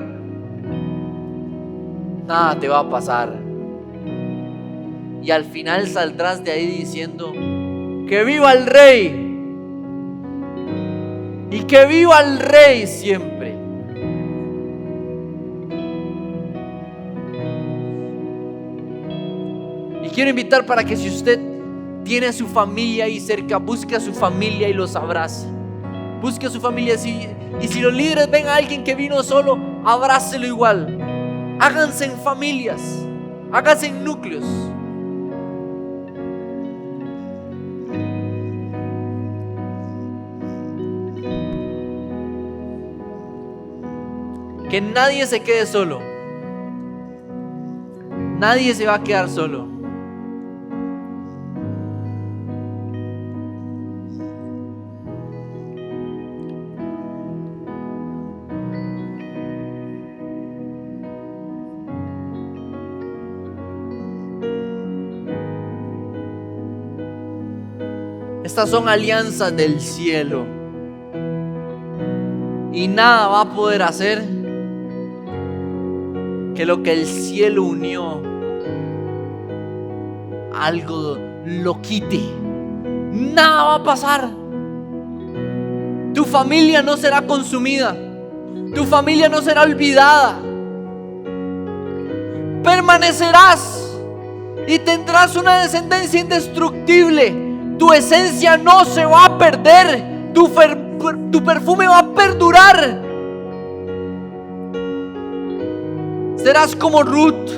nada te va a pasar. Y al final saldrás de ahí diciendo: ¡que viva el Rey! Y que viva el Rey siempre. Y quiero invitar para que, si usted tiene a su familia ahí cerca, busque a su familia y los abrace. Busque a su familia. Y si los líderes ven a alguien que vino solo, abrácelo igual. Háganse en familias, háganse en núcleos. Que nadie se quede solo. Nadie se va a quedar solo. Estas son alianzas del cielo. Y nada va a poder hacer que lo que el cielo unió, algo lo quite. Nada va a pasar. Tu familia no será consumida. Tu familia no será olvidada. Permanecerás y tendrás una descendencia indestructible. Tu esencia no se va a perder. Tu perfume va a perdurar. Serás como Ruth,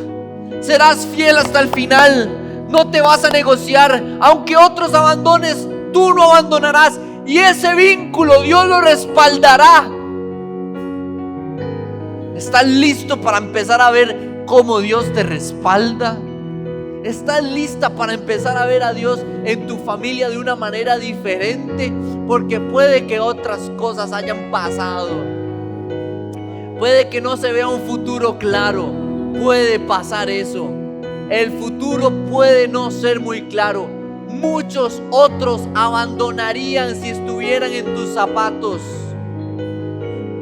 serás fiel hasta el final. No te vas a negociar. Aunque otros abandones, tú no abandonarás. Y ese vínculo Dios lo respaldará. ¿Estás listo para empezar a ver cómo Dios te respalda? ¿Estás lista para empezar a ver a Dios en tu familia de una manera diferente? Porque puede que otras cosas hayan pasado. Puede que no se vea un futuro claro. Puede pasar eso. El futuro puede no ser muy claro. Muchos otros abandonarían si estuvieran en tus zapatos.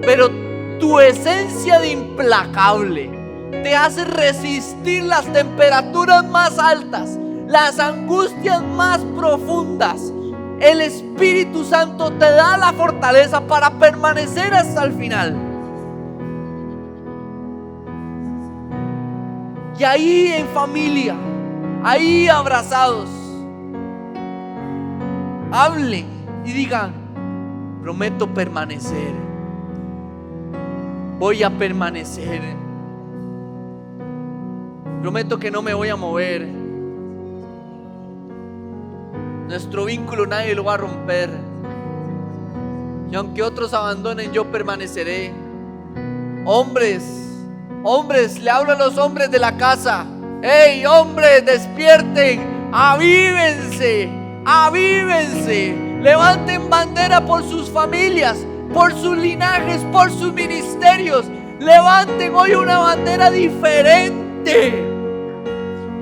Pero tu esencia de implacable te hace resistir las temperaturas más altas, las angustias más profundas. El Espíritu Santo te da la fortaleza para permanecer hasta el final. Y ahí en familia, ahí abrazados, hablen y digan: prometo permanecer. Voy a permanecer. Prometo que no me voy a mover. Nuestro vínculo nadie lo va a romper. Y aunque otros abandonen, yo permaneceré. Hombres, le hablo a los hombres de la casa. ¡Hey, hombres, despierten! ¡Avívense! Levanten bandera por sus familias, por sus linajes, por sus ministerios. Levanten hoy una bandera diferente.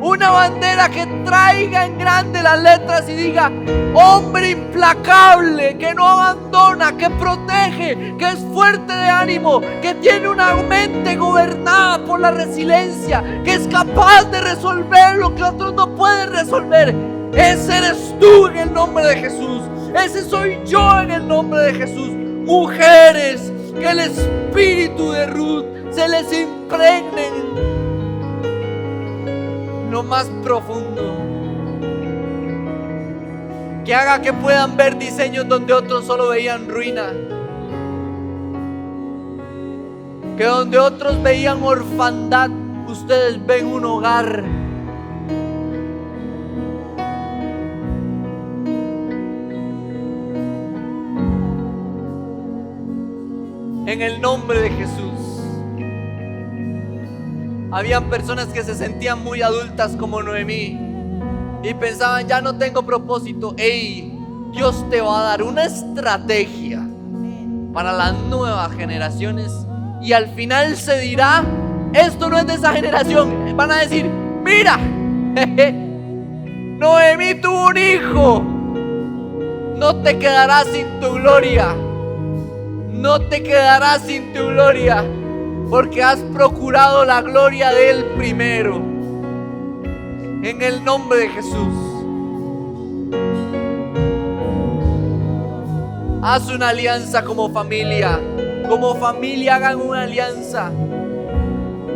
Una bandera que traiga en grande las letras y diga: hombre implacable, que no abandona, que protege, que es fuerte de ánimo, que tiene una mente gobernada por la resiliencia, que es capaz de resolver lo que otros no pueden resolver. Ese eres tú en el nombre de Jesús. Ese soy yo en el nombre de Jesús. Mujeres, que el espíritu de Ruth se les impregne en lo más profundo, que haga que puedan ver diseños donde otros solo veían ruina, que donde otros veían orfandad, ustedes ven un hogar. En el nombre de Jesús. Habían personas que se sentían muy adultas como Noemí y pensaban: ya no tengo propósito. Ey, Dios te va a dar una estrategia para las nuevas generaciones, y al final se dirá: esto no es de esa generación. Van a decir: mira, Noemí tuvo un hijo. No te quedarás sin tu gloria. No te quedarás sin tu gloria, porque has procurado la gloria de Él primero. En el nombre de Jesús, haz una alianza como familia. Como familia hagan una alianza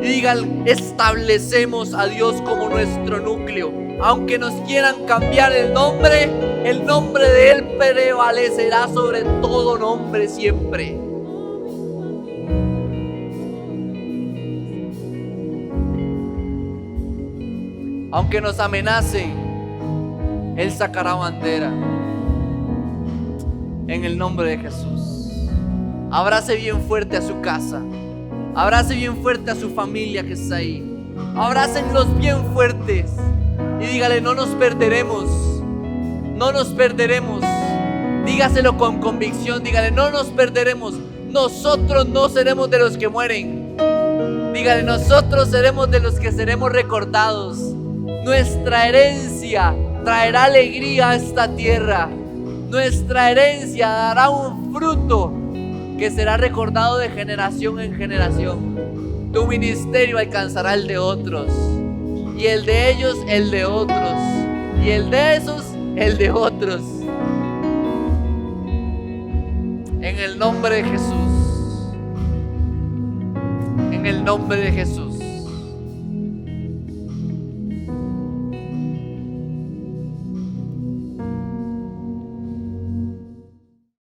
y digan: establecemos a Dios como nuestro núcleo. Aunque nos quieran cambiar el nombre de Él prevalecerá sobre todo nombre siempre. Aunque nos amenacen, Él sacará bandera. En el nombre de Jesús. Abrace bien fuerte a su casa. Abrace bien fuerte a su familia que está ahí. Abrácenlos bien fuertes y dígale: no nos perderemos. No nos perderemos. Dígaselo con convicción. Dígale: no nos perderemos. Nosotros no seremos de los que mueren. Dígale: nosotros seremos de los que seremos recordados. Nuestra herencia traerá alegría a esta tierra. Nuestra herencia dará un fruto que será recordado de generación en generación. Tu ministerio alcanzará el de otros, y el de ellos el de otros, y el de esos el de otros. En el nombre de Jesús. En el nombre de Jesús.